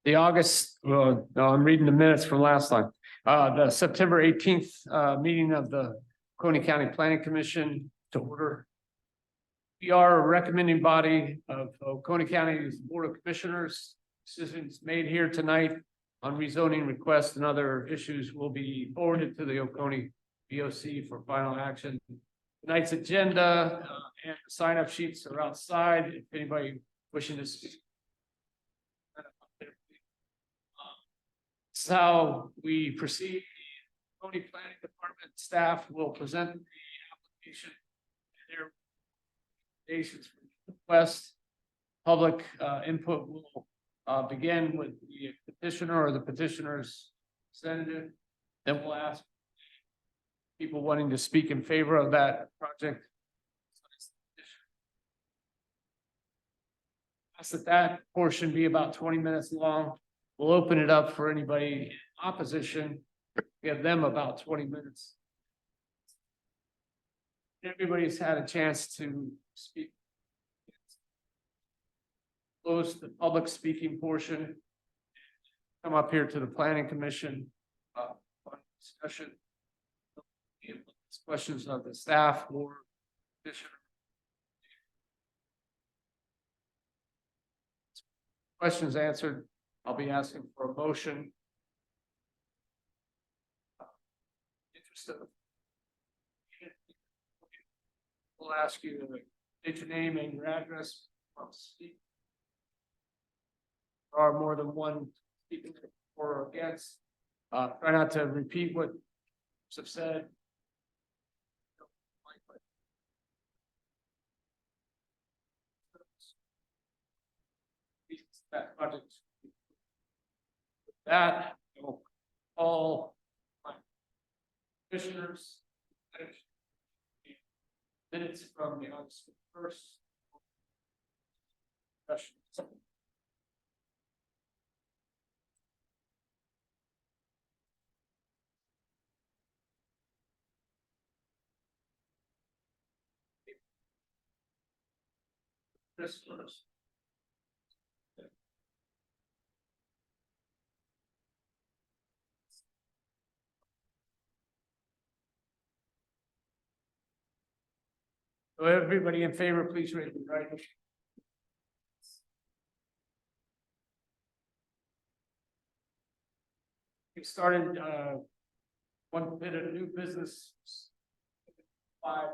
The August, no, I'm reading the minutes from last time. The September 18th meeting of the Oconee County Planning Commission to order. We are a recommending body of Oconee County's Board of Commissioners. Decisions made here tonight on rezoning requests and other issues will be forwarded to the Oconee BOC for final action. Tonight's agenda and the sign-up sheets are outside. If anybody wishing to speak. This is how we proceed. The Oconee Planning Department staff will present the application and their recommendations for the request. Public input will begin with the petitioner or the petitioner's representative. Then we'll ask people wanting to speak in favor of that project. Ask that portion be about 20 minutes long. We'll open it up for anybody in opposition. Give them about 20 minutes. Everybody's had a chance to speak. Close the public speaking portion. Come up here to the Planning Commission discussion. Questions of the staff or petitioner. Questions answered. I'll be asking for a motion. Interested. We'll ask you to state your name and your address. There are more than one speaking for or against. Try not to repeat what have said. That project. With that, I will call my commissioners. Minutes from the August 1st. Christmas. So everybody in favor, please raise your right hand. We started one bit of new business. 5.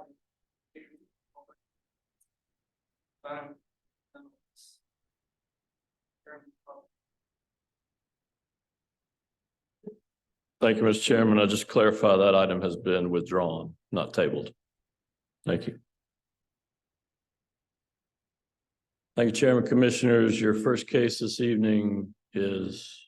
Thank you, Mr. Chairman. I'll just clarify that item has been withdrawn, not tabled. Thank you. Thank you, Chairman. Commissioners, your first case this evening is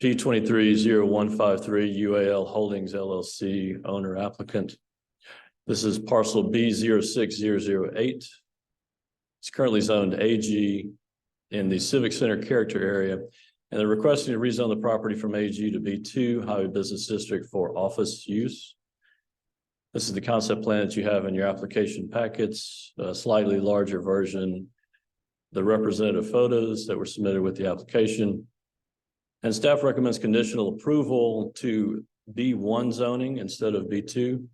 P230153 UAL Holdings LLC, owner applicant. This is parcel B06008. It's currently zoned AG in the Civic Center character area, and they're requesting to rezone the property from AG to B2 Highway Business District for office use. This is the concept plan that you have in your application packets, a slightly larger version, the representative photos that were submitted with the application. And staff recommends conditional approval to B1 zoning instead of B2.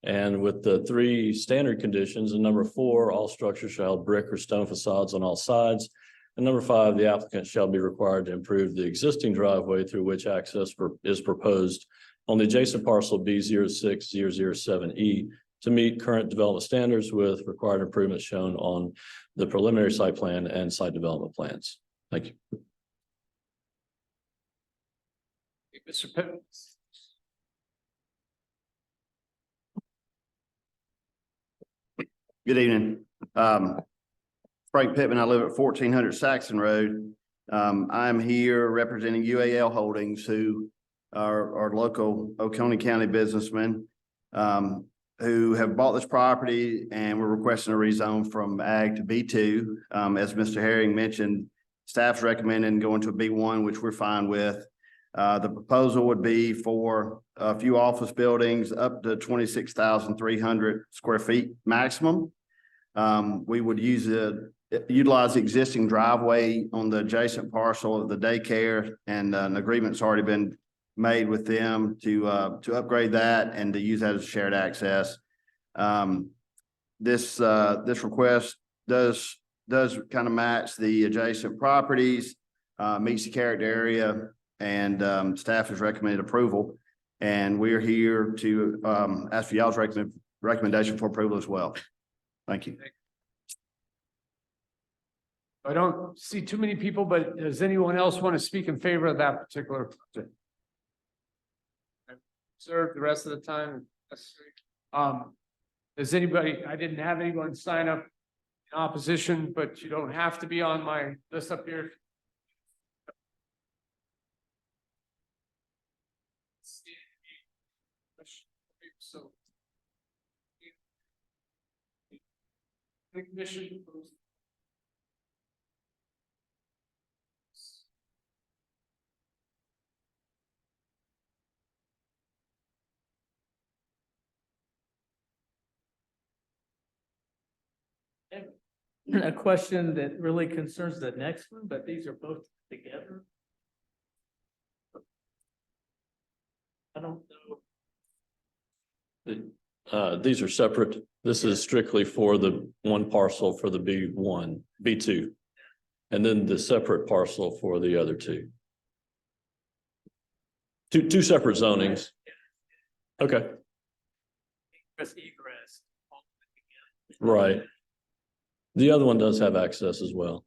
And with the 3 standard conditions, and number 4, all structures shall have brick or stone facades on all sides. And number 5, the applicant shall be required to improve the existing driveway through which access is proposed on the adjacent parcel B06007E to meet current development standards with required improvements shown on the preliminary site plan and site development plans. Thank you. Mr. Pittman. Good evening. Frank Pittman. I live at 1400 Saxon Road. I'm here representing UAL Holdings, who are local Oconee County businessmen who have bought this property, and we're requesting a rezone from ag to B2. As Mr. Herring mentioned, staff's recommending going to a B1, which we're fine with. The proposal would be for a few office buildings up to 26,300 square feet maximum. We would utilize the existing driveway on the adjacent parcel of the daycare, and an agreement's already been made with them to upgrade that and to use that as shared access. This request does kind of match the adjacent properties, meets the character area, and staff has recommended approval. And we're here to ask for y'all's recommendation for approval as well. Thank you. I don't see too many people, but does anyone else want to speak in favor of that particular project? Serve the rest of the time. Does anybody, I didn't have anyone sign up in opposition, but you don't have to be on my list up here. So. The commission. A question that really concerns the next one, but these are both together. I don't know. These are separate. This is strictly for the one parcel for the B1, B2. And then the separate parcel for the other two. Two separate zonings. Okay, Egress. right. The other one does have access as well.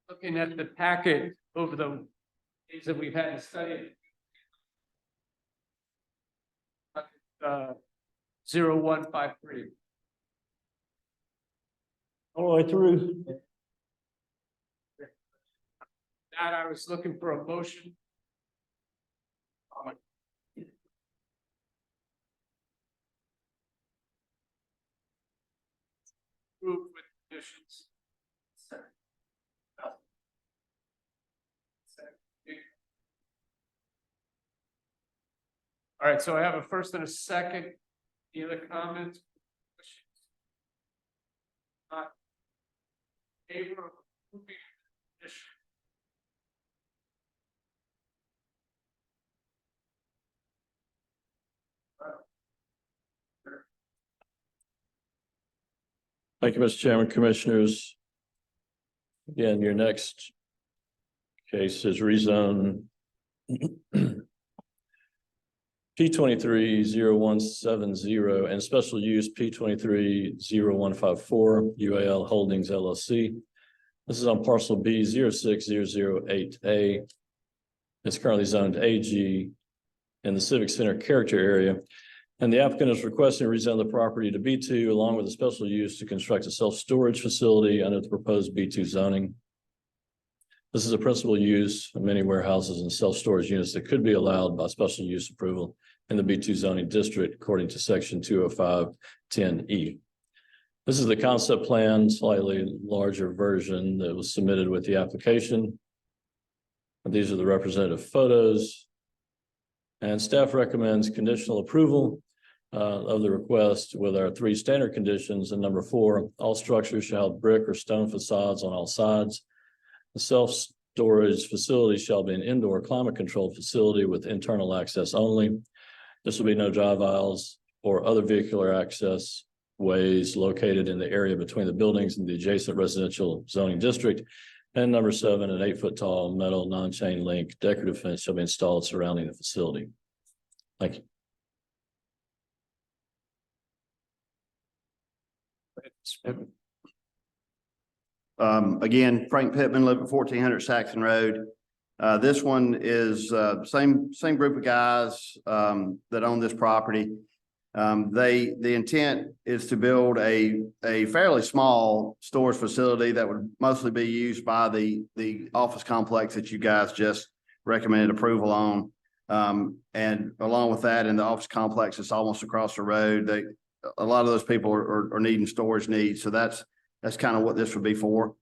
Looking at the packet over the days that we've had to study. 0153. All the way through. That I was looking for a motion. Approved with conditions. All right, so I have a first and a second. Any other comments? Questions? Not favor of approving condition. Thank you, Mr. Chairman, Commissioners. Again, your next case is rezone P230170 and special use P230154 UAL Holdings LLC. This is on parcel B06008A. It's currently zoned AG in the Civic Center character area. And the applicant is requesting to rezone the property to B2 along with a special use to construct a self-storage facility under the proposed B2 zoning. This is a principal use of many warehouses and self-storage units that could be allowed by special use approval in the B2 zoning district according to section 205-10E. This is the concept plan, slightly larger version that was submitted with the application. And these are the representative photos. And staff recommends conditional approval of the request with our 3 standard conditions. And number 4, all structures shall have brick or stone facades on all sides. The self-storage facility shall be an indoor climate-controlled facility with internal access only. This will be no drive aisles or other vehicular access ways located in the area between the buildings and the adjacent residential zoning district. And number 7, an 8-foot tall metal non-chain link decorative fence shall be installed surrounding the facility. Thank you. Again, Frank Pittman, live at 1400 Saxon Road. This one is, same group of guys, that own this property. The intent is to build a fairly small storage facility that would mostly be used by the office complex that you guys just recommended approval on. And along with that, in the office complex, it's almost across the road. A lot of those people are needing storage needs. So that's kind of what this would be for.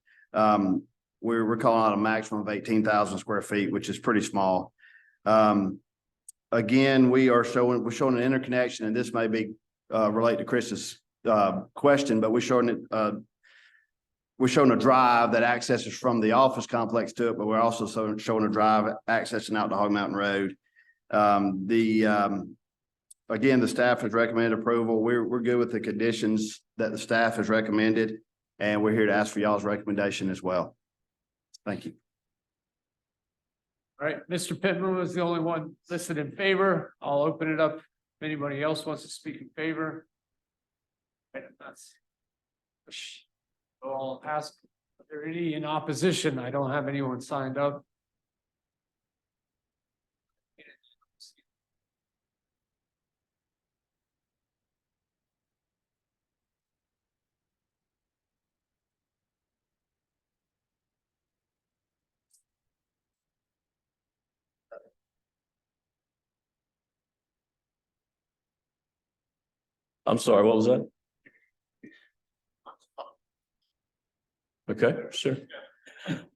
We're calling out a maximum of 18,000 square feet, which is pretty small. Again, we're showing an interconnection, and this may be relate to Chris's question, but we're showing a drive that accesses from the office complex to it, but we're also showing a drive accessing out to Hog Mountain Road. Again, the staff has recommended approval. We're good with the conditions that the staff has recommended, and we're here to ask for y'all's recommendation as well. Thank you. All right, Mr. Pittman was the only one listed in favor. I'll open it up. If anybody else wants to speak in favor. Right, that's. So I'll ask, are there any in opposition? I don't have anyone signed up. I'm sorry, what was that? Okay, sure.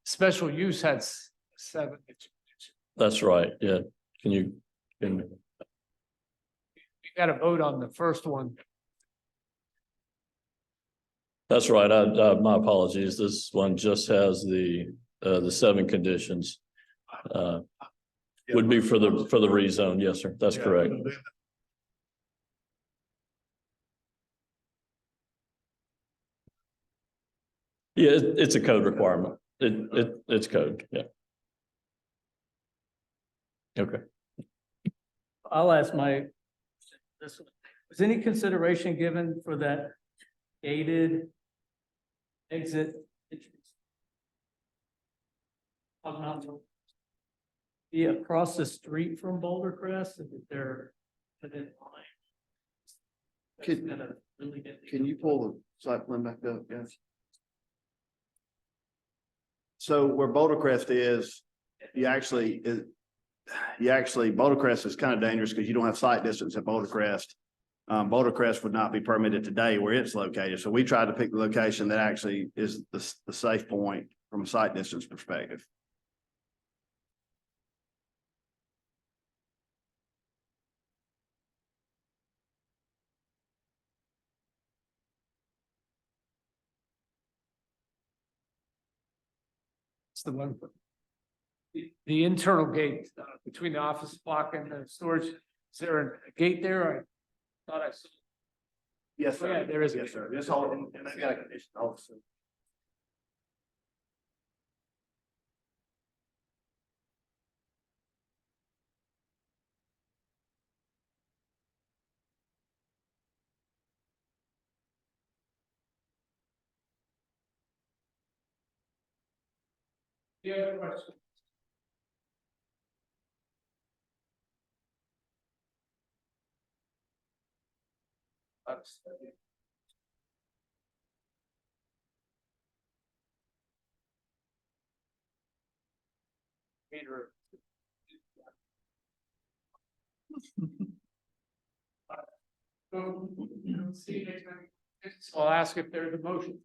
Special use had 7. That's right. Yeah. You got to vote on the first one. that's right. My apologies. This one just has the 7 conditions. Would be for the rezone. Yes, sir. That's correct. Yeah, it's a code requirement. It's code. Yeah. Okay. I'll ask this one. Was any consideration given for that gated exit entrance? Be across the street from Boulder Crest, and if they're within line. Can you pull the site plan back up, guys? So where Boulder Crest is, Boulder Crest is kind of dangerous because you don't have sight distance at Boulder Crest. Boulder Crest would not be permitted today where it's located. So we tried to pick the location that actually is the safe point from a sight distance perspective. It's the one. The internal gate between the office block and the storage. Is there a gate there? I thought I saw. Yes, sir. Yeah, there is. Yes, sir. This all, and that's got a condition also. The other question. Peter. So I'll ask if there's a motion.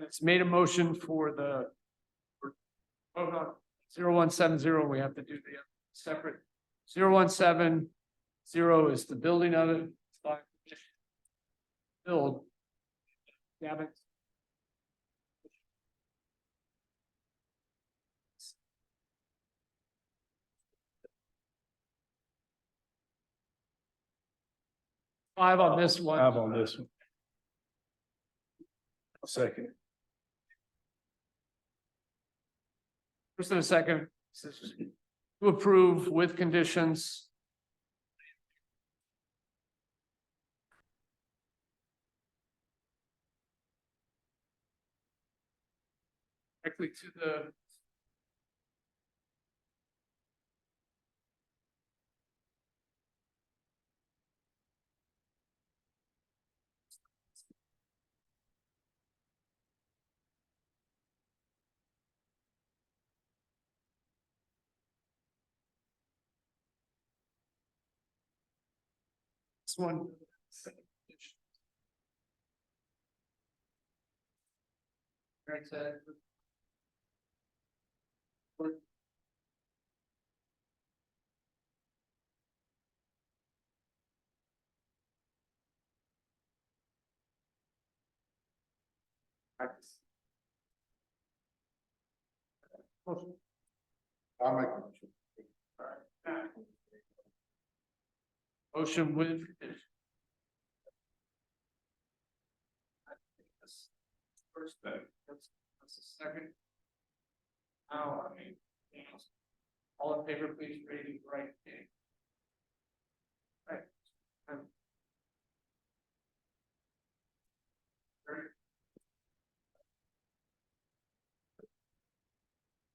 It's made a motion for the. Hold on, 0170, we have to do the separate. 0170 is the building of it. Build. Gavin. 5 on this one. 5 on this one. Second. First and a second. To approve with conditions. Directly to the. This one. Right side. I'll make a motion. Motion with. First, that's the second. Now, I mean, all in favor, please raise your right hand. Right.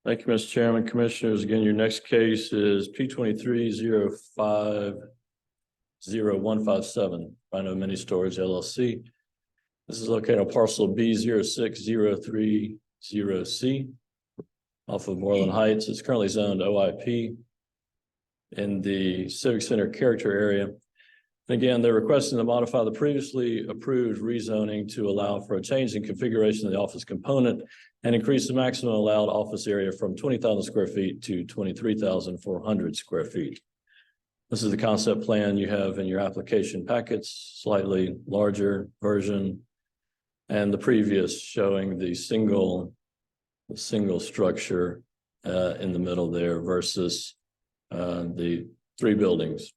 Thank you, Mr. Chairman. Commissioners, again, your next case is P 23-05-0157, Rhino Mini Storage LLC. This is located on parcel B 06030C off of Moreland Heights. It's currently zoned OIP in the Civic Center character area. And again, they're requesting to modify the previously approved rezoning to allow for a change in configuration of the office component and increase the maximum allowed office area from 20,000 square feet to 23,400 square feet. This is the concept plan you have in your application packets, slightly larger version, and the previous showing the single structure in the middle there versus the 3 buildings.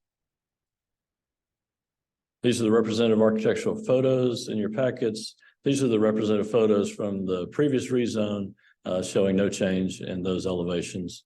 These are the representative architectural photos in your packets. These are the representative photos from the previous rezone showing no change in those elevations.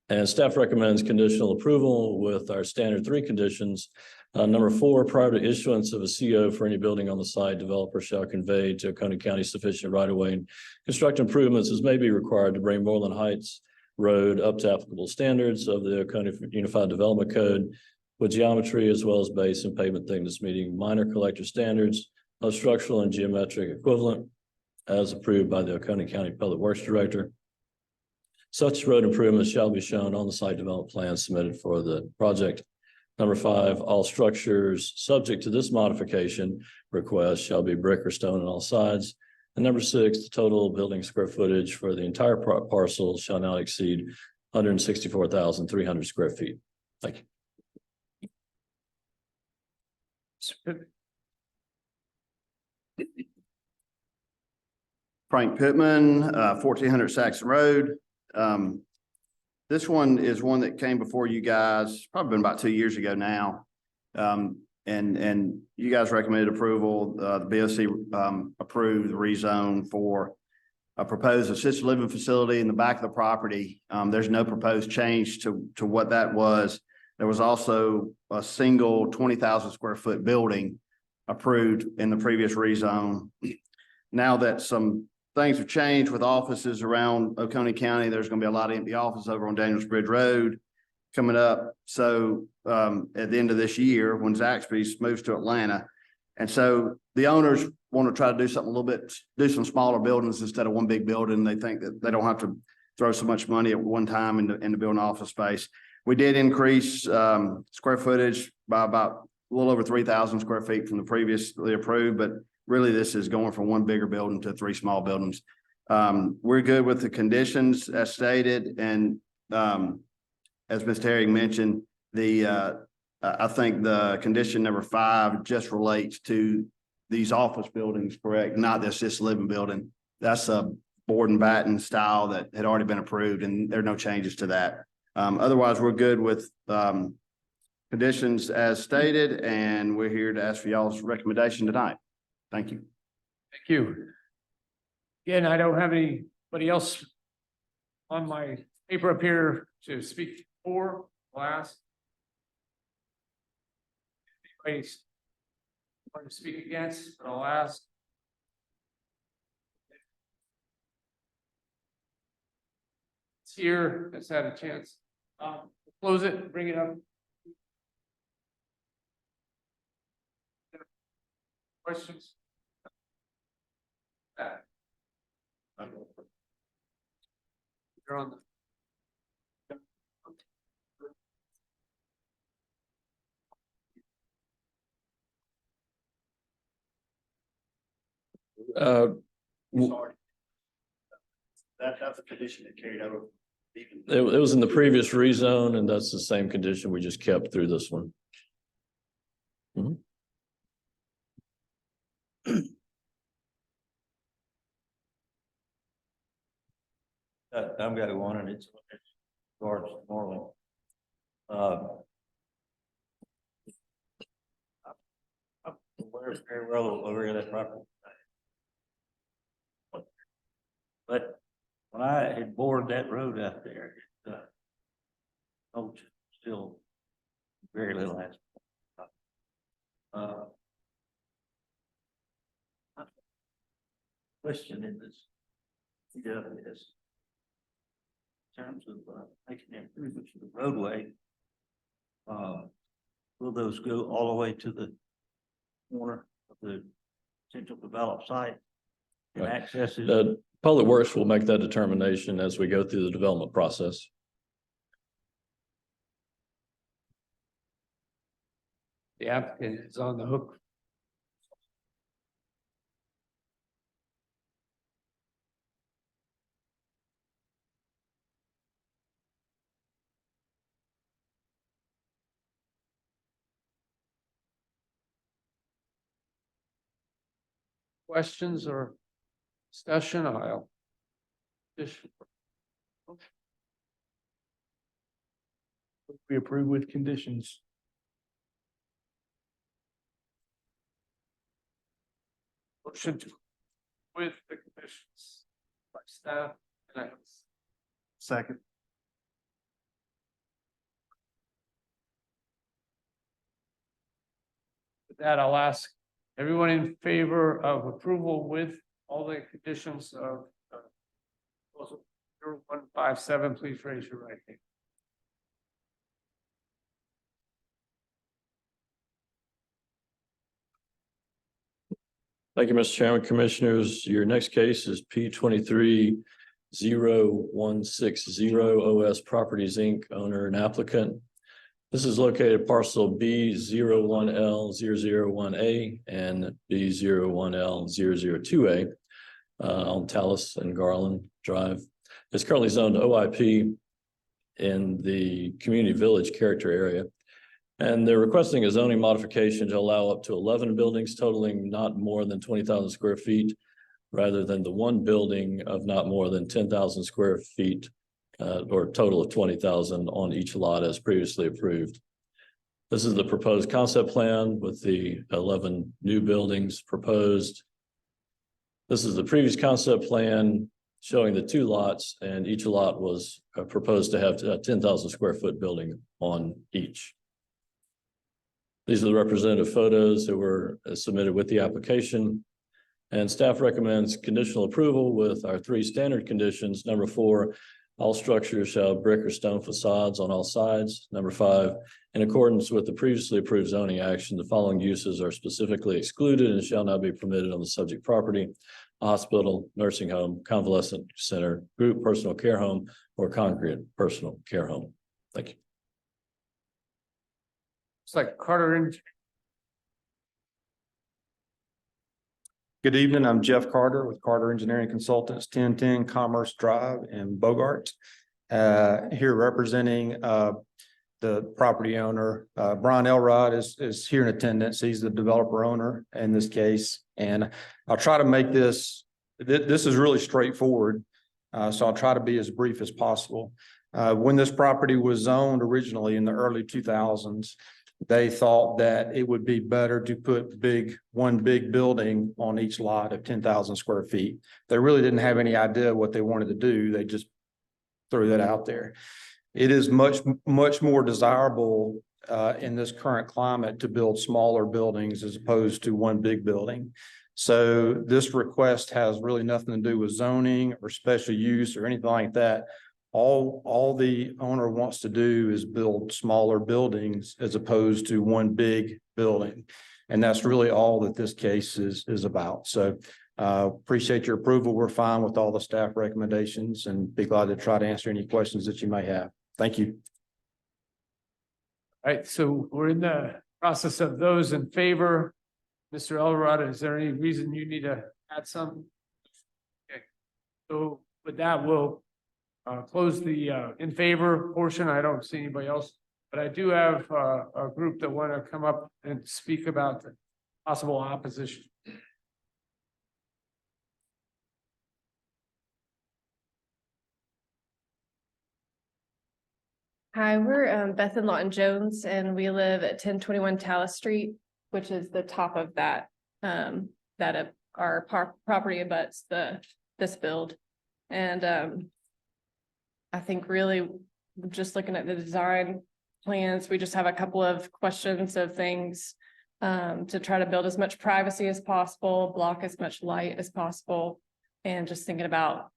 And staff recommends conditional approval with our standard 3 conditions. Number 4, prior to issuance of a CO for any building on the site, developer shall convey to Oconee County sufficient right-of-way and construct improvements as may be required to bring Moreland Heights Road up to applicable standards of the Oconee Unified Development Code, with geometry as well as base and pavement thickness meeting minor collector standards of structural and geometric equivalent as approved by the Oconee County Public Works Director. Such road improvements shall be shown on the site development plan submitted for the project. Number 5, all structures subject to this modification request shall be brick or stone on all sides. And number 6, the total building square footage for the entire parcel shall not exceed 164,300 square feet. Thank you. Frank Pittman, 1400 Saxon Road. This one is one that came before you guys, probably been about 2 years ago now. And you guys recommended approval. The BOC approved the rezone for a proposed assisted living facility in the back of the property. There's no proposed change to what that was. There was also a single 20,000 square foot building approved in the previous rezone. Now that some things have changed with offices around Oconee County, there's going to be a lot of empty offices over on Daniels Bridge Road coming up. So at the end of this year, when Zaxby's moves to Atlanta. And so the owners want to try to do something a little bit, do some smaller buildings instead of one big building. They think that they don't have to throw so much money at one time into building office space. We did increase square footage by about a little over 3,000 square feet from the previously approved, but really this is going from one bigger building to 3 small buildings. We're good with the conditions as stated. And as Ms. Terry mentioned, I think the condition number 5 just relates to these office buildings, correct? Not the assisted living building. That's a board and batten style that had already been approved, and there are no changes to that. Otherwise, we're good with conditions as stated, and we're here to ask for y'all's recommendation tonight. Thank you. Thank you. Again, I don't have anybody else on my paper up here to speak for last. Anybody's want to speak against, but I'll ask. It's here, has had a chance. Close it, bring it up. Questions? You're on the. w- That's a condition that carried over. it was in the previous rezone, and that's the same condition we just kept through this one. I've got one and it's towards Norland. I'm aware very well over at that property. But when I had bored that road out there, still very little asphalt. Question in this, is in terms of making improvements to the roadway, will those go all the way to the corner of the potential developed site and Right. access is? Public Works will make that determination as we go through the development process. The applicant is on the hook. Questions or discussion? I'll. We approve with conditions. Motion to with the conditions by staff and I. Second. With that, I'll ask everyone in favor of approval with all the conditions of proposal 0157, please raise your right hand. Thank you, Mr. Chairman, Commissioners. Your next case is P 23-0160 OS Properties, Inc., owner and applicant. This is located parcel B01L001A and B01L002A on Tallis and Garland Drive. It's currently zoned OIP in the community village character area. And they're requesting a zoning modification to allow up to 11 buildings totaling not more than 20,000 square feet, rather than the one building of not more than 10,000 square feet, or a total of 20,000 on each lot as previously approved. This is the proposed concept plan with the 11 new buildings proposed. This is the previous concept plan showing the two lots, and each lot was proposed to have a 10,000 square foot building on each. These are the representative photos that were submitted with the application. And staff recommends conditional approval with our three standard conditions. Number 4, all structures shall have brick or stone facades on all sides. Number 5, in accordance with the previously approved zoning action, the following uses are specifically excluded and shall not be permitted on the subject property: a hospital, nursing home, convalescent center, group personal care home, or congregate personal care home. Thank you. It's like Carter and Good evening, I'm Jeff Carter with Carter Engineering Consultants, 1010 Commerce Drive in Bogart. Here representing the property owner. Brian Elrod is here in attendance. He's the developer owner in this case. And I'll try to make this is really straightforward. So I'll try to be as brief as possible. When this property was zoned originally in the early 2000s, they thought that it would be better to put one big building on each lot of 10,000 square feet. They really didn't have any idea what they wanted to do. They just threw that out there. It is much more desirable in this current climate to build smaller buildings as opposed to one big building. So this request has really nothing to do with zoning or special use or anything like that. All the owner wants to do is build smaller buildings as opposed to one big building. And that's really all that this case is about. So appreciate your approval. We're fine with all the staff recommendations and be glad to try to answer any questions that you may have. Thank you. All right, so we're in the process of those in favor. Mr. Elrod, is there any reason you need to add some? Okay, so with that, we'll close the in favor portion. I don't see anybody else, but I do have a group that want to come up and speak about the possible opposition. Hi, we're Beth and Lawton Jones, and we live at 1021 Tallis Street, which is the top of that our property abuts this build. And I think really just looking at the design plans, we just have a couple of questions of things to try to build as much privacy as possible, block as much light as possible, and just thinking about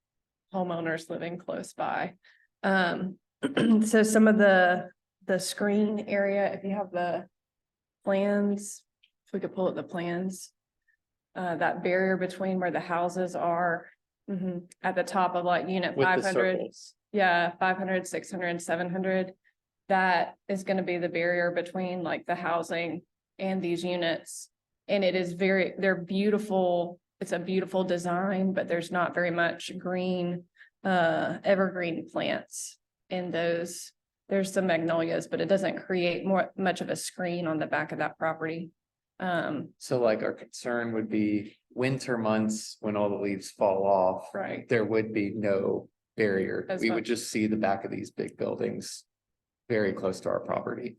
homeowners living close by. So some of the screen area, if you have the plans, if we could pull up the plans, that barrier between where the houses are at the top of like unit 500. Yeah, 500, 600, and 700. That is going to be the barrier between like the housing and these units. And it is they're beautiful. It's a beautiful design, but there's not very much green, evergreen plants in those. There's some magnolias, but it doesn't create much of a screen on the back of that property. So like our concern would be winter months when all the leaves fall off. Right. There would be no barrier. As We much. would just see the back of these big buildings very close to our property.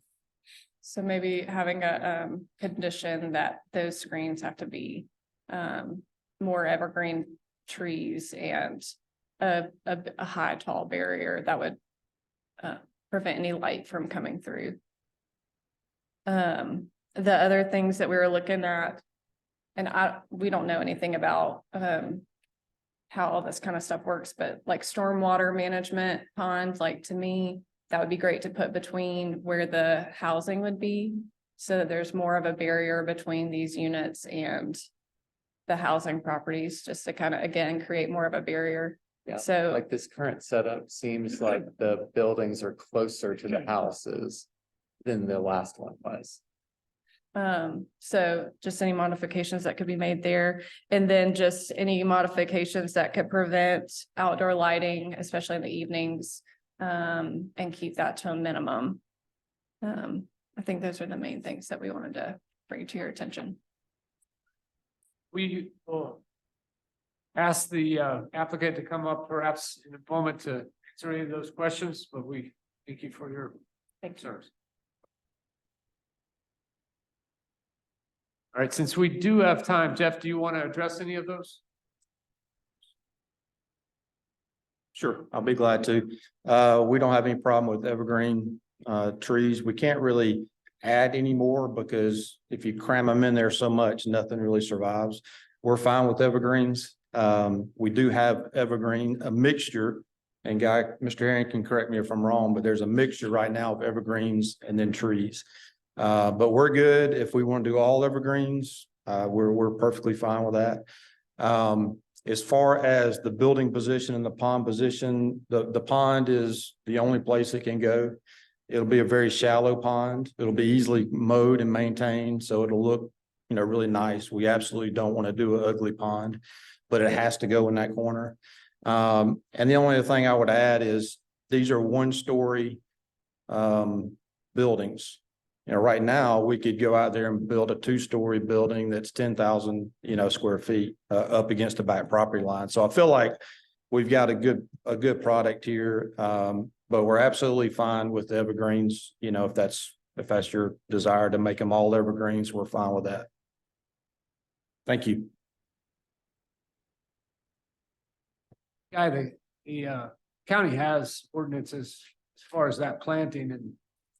So maybe having a condition that those screens have to be more evergreen trees and a high tall barrier that would prevent any light from coming through. The other things that we were looking at, and we don't know anything about how all this kind of stuff works, but like stormwater management ponds, like to me, that would be great to put between where the housing would be, so that there's more of a barrier between these units and the housing properties, just to kind of, again, create more of a barrier. Yeah, So like this current setup seems like the buildings are closer to the houses than the last one was. so just any modifications that could be made there, and then just any modifications that could prevent outdoor lighting, especially in the evenings, and keep that to a minimum. I think those are the main things that we wanted to bring to your attention. We will ask the applicant to come up perhaps in a moment to answer any of those questions, but we thank you for your concerns. All right, since we do have time, Jeff, do you want to address any of those? Sure, I'll be glad to. We don't have any problem with evergreen trees. We can't really add any more because if you cram them in there so much, nothing really survives. We're fine with evergreens. We do have a mixture, and Mr. Herring can correct me if I'm wrong, but there's a mixture right now of evergreens and then trees. But we're good. If we want to do all evergreens, we're perfectly fine with that. As far as the building position and the pond position, the pond is the only place it can go. It'll be a very shallow pond. It'll be easily mowed and maintained, so it'll look, really nice. We absolutely don't want to do an ugly pond, but it has to go in that corner. And the only other thing I would add is these are one-story buildings. Right now we could go out there and build a two-story building that's 10,000, square feet up against the back property line. So I feel like we've got a good product here. But we're absolutely fine with the evergreens, if that's if that's your desire to make them all evergreens, we're fine with that. Thank you. The county has ordinances as far as that planting, and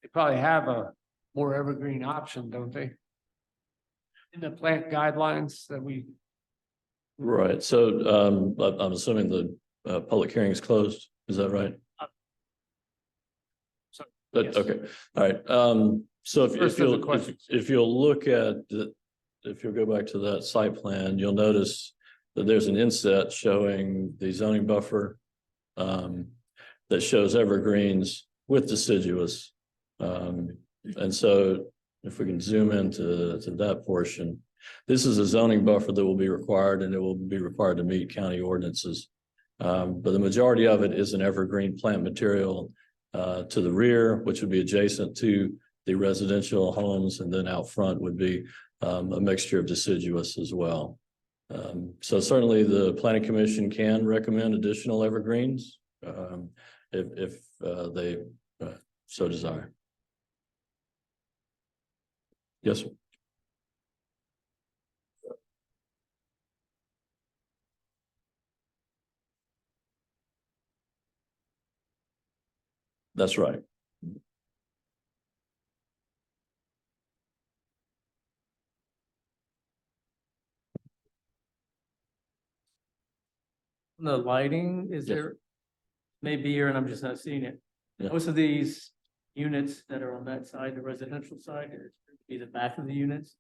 they probably have a more evergreen option, don't they? In the plant guidelines that we, Right, so I'm assuming the public hearing is closed, is that right? so. But, yes. okay, all right, so First if of the you'll, questions. if you'll look at the, if you'll go back to that site plan, you'll notice that there's an inset showing the zoning buffer that shows evergreens with deciduous. And so if we can zoom into that portion, this is a zoning buffer that will be required, and it will be required to meet county ordinances. But the majority of it is an evergreen plant material to the rear, which would be adjacent to the residential homes, and then out front would be a mixture of deciduous as well. So certainly the planning commission can recommend additional evergreens if they so desire. Yes, sir. That's right. The lighting, is Yes. there, maybe here and I'm just not seeing it. Yeah. Most of these units that are on that side, the residential side, be the back of the units.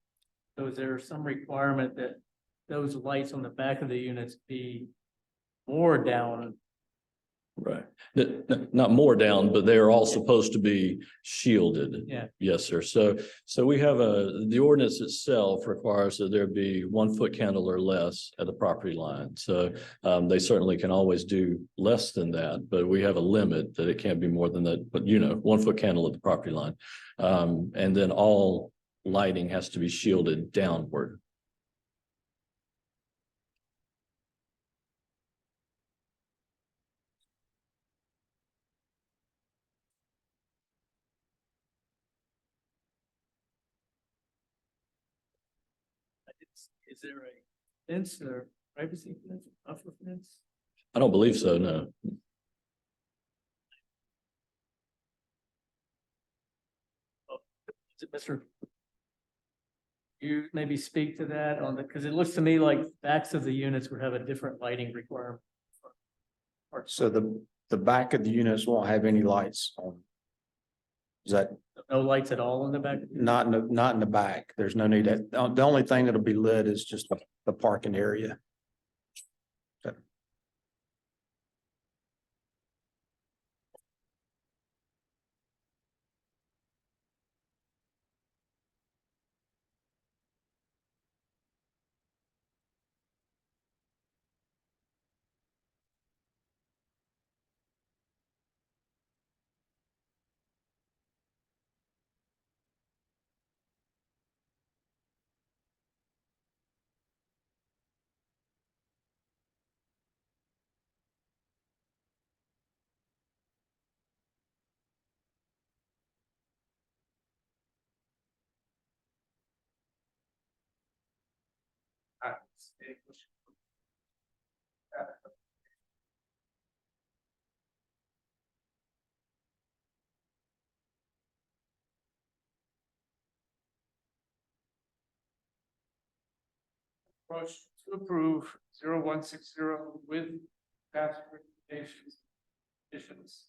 So is there some requirement that those lights on the back of the units be more down? Right. Not more down, but they are all supposed to be shielded. Yeah. Yes, sir. So we have the ordinance itself requires that there be 1 foot candle or less at the property line. So they certainly can always do less than that, but we have a limit that it can't be more than that. But 1 foot candle at the property line. And then all lighting has to be shielded downward. Is there a fence or privacy fence, buffer fence? I don't believe so, no. Is it Mr.? You maybe speak to that on the, because it looks to me like backs of the units would have a different lighting requirement. So the back of the units won't have any lights on. Is that No lights at all in the back? not in the back? There's no need that, the only thing that'll be lit is just the parking area. Approach to approve 0160 with past recommendations. Additions.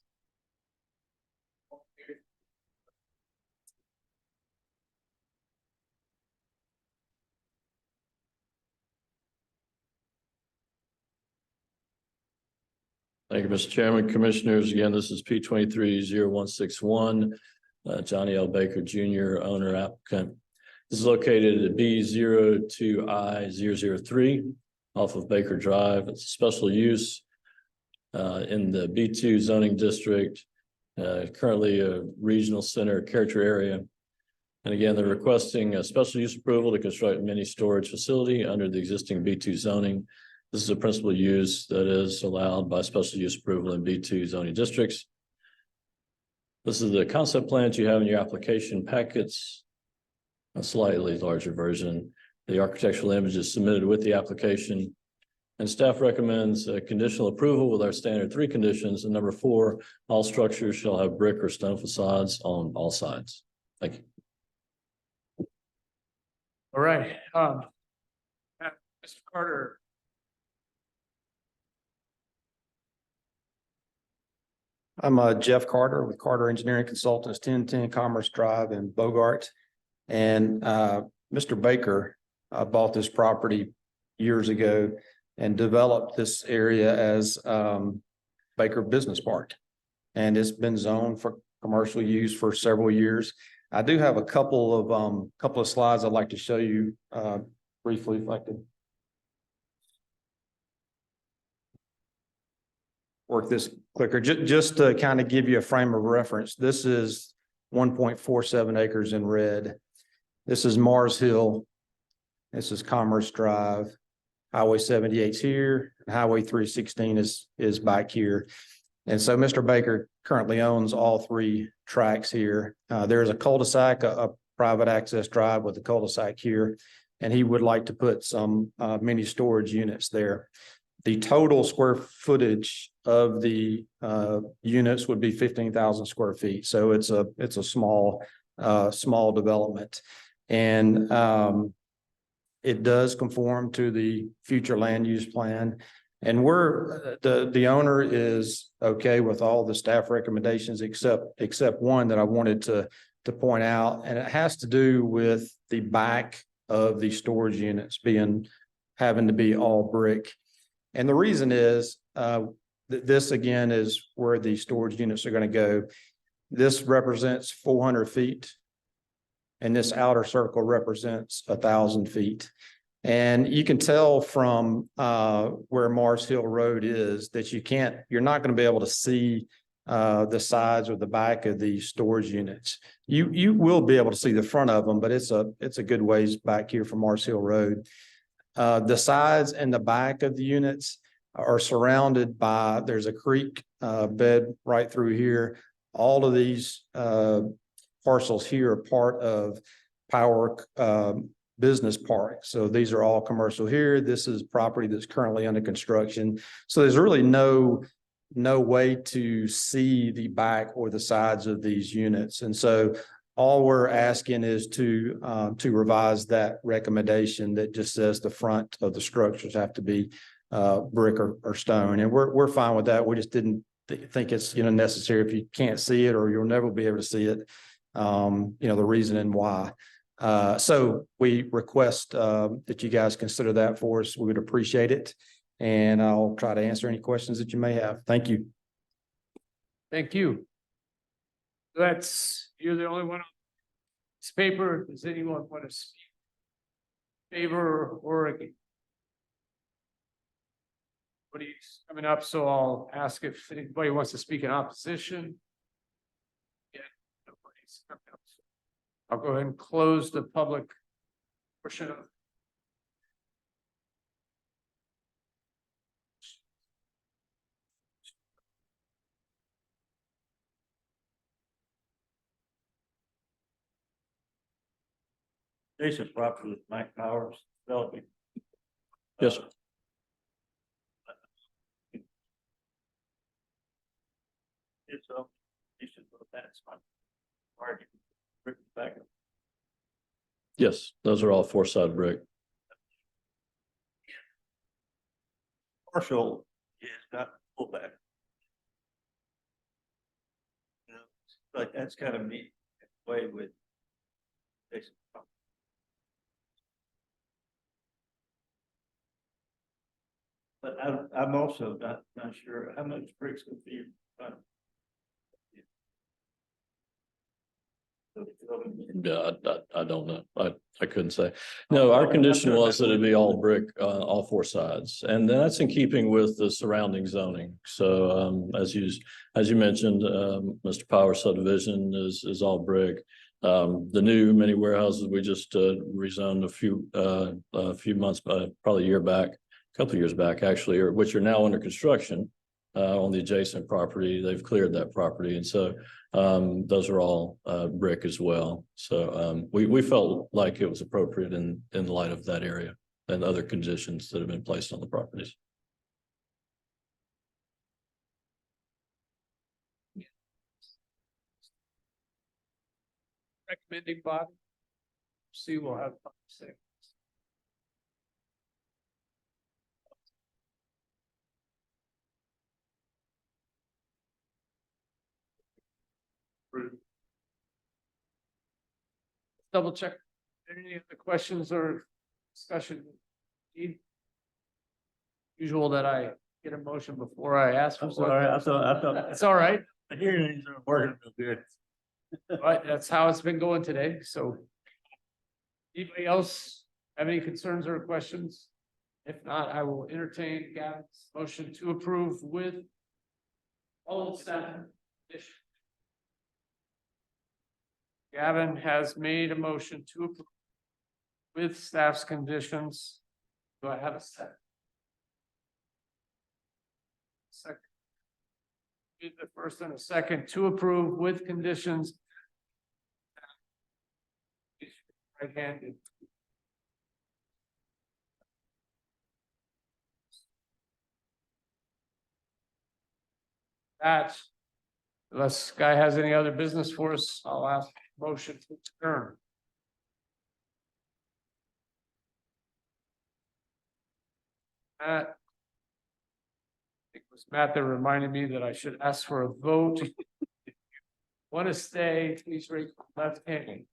Thank you, Mr. Chairman. Commissioners, again, this is P 23-0161. Johnny L. Baker Jr., owner applicant. This is located at B02I003 off of Baker Drive. It's a special use in the B2 zoning district, currently a regional center character area. And again, they're requesting a special use approval to construct a mini storage facility under the existing B2 zoning. This is a principal use that is allowed by special use approval in B2 zoning districts. This is the concept plan that you have in your application packets. A slightly larger version. The architectural image is submitted with the application. And staff recommends conditional approval with our standard 3 conditions. And number 4, all structures shall have brick or stone facades on all sides. Thank you. All right, Mr. Carter. I'm Jeff Carter with Carter Engineering Consultants, 1010 Commerce Drive in Bogart. And Mr. Baker bought this property years ago and developed this area as Baker Business Park. And it's been zoned for commercial use for several years. I do have a couple of slides I'd like to show you briefly if I could work this clicker. Just to kind of give you a frame of reference, this is 1.47 acres in red. This is Mars Hill. This is Commerce Drive. Highway 78's here, and Highway 316 is back here. And so Mr. Baker currently owns all 3 tracks here. There's a cul-de-sac, a private access drive with a cul-de-sac here, and he would like to put some mini storage units there. The total square footage of the units would be 15,000 square feet. So it's a small development. And it does conform to the future land use plan. And the owner is okay with all the staff recommendations except one that I wanted to point out. And it has to do with the back of the storage units having to be all brick. And the reason is this again is where the storage units are going to go. This represents 400 feet. And this outer circle represents 1,000 feet. And you can tell from where Mars Hill Road is that you're not going to be able to see the sides or the back of the storage units. You will be able to see the front of them, but it's a good ways back here from Mars Hill Road. The sides and the back of the units are surrounded by, there's a creek bed right through here. All of these parcels here are part of Power Business Park. So these are all commercial here. This is property that's currently under construction. So there's really no way to see the back or the sides of these units. And so all we're asking is to revise that recommendation that just says the front of the structures have to be brick or stone. And we're fine with that. We just didn't think it's necessary if you can't see it or you'll never be able to see it. The reasoning why. So we request that you guys consider that for us. We would appreciate it. And I'll try to answer any questions that you may have. Thank you. Thank you. You're the only one on this paper. Does anyone want to speak in favor or against? Nobody's coming up, so I'll ask if anybody wants to speak in opposition. Yeah, nobody's coming up. So I'll go ahead and close the public portion of. Adjacent property with Mike Powers developing. Yes, sir. It's you should put that spot. Back. Yes, those are all 4-side brick. Partial is not pullback. Like that's kind of neat way with. But I'm also not sure how much bricks would be. Yeah, I don't know. I couldn't say. No, our condition was that it'd be all brick, all 4 sides. And that's in keeping with the surrounding zoning. So as you mentioned, Mr. Power subdivision is all brick. The new mini warehouses, we just rezoned a few months, probably a year back, a couple of years back, actually, which are now under construction on the adjacent property. They've cleared that property. And so Those are all brick as well. So we felt like it was appropriate in light of that area and other conditions that have been placed on the properties. Recommending body. See, we'll have 5 seconds. Double check. Any other questions or discussion? Usual that I get a motion before I ask for I'm one. sorry, I thought. It's all right, The hearings are working real good. but that's how it's been going today, so. Anybody else have any concerns or questions? If not, I will entertain Gavin's motion to approve with all staff conditions. Gavin has made a motion to approve with staff's conditions. Do I have a second? Second. Need the first and a second to approve with conditions. Right-handed. That, unless Guy has any other business for us, I'll ask motion to adjourn. Matt. I think it was Matt that reminded me that I should ask for a vote. Want to stay, please raise your left hand.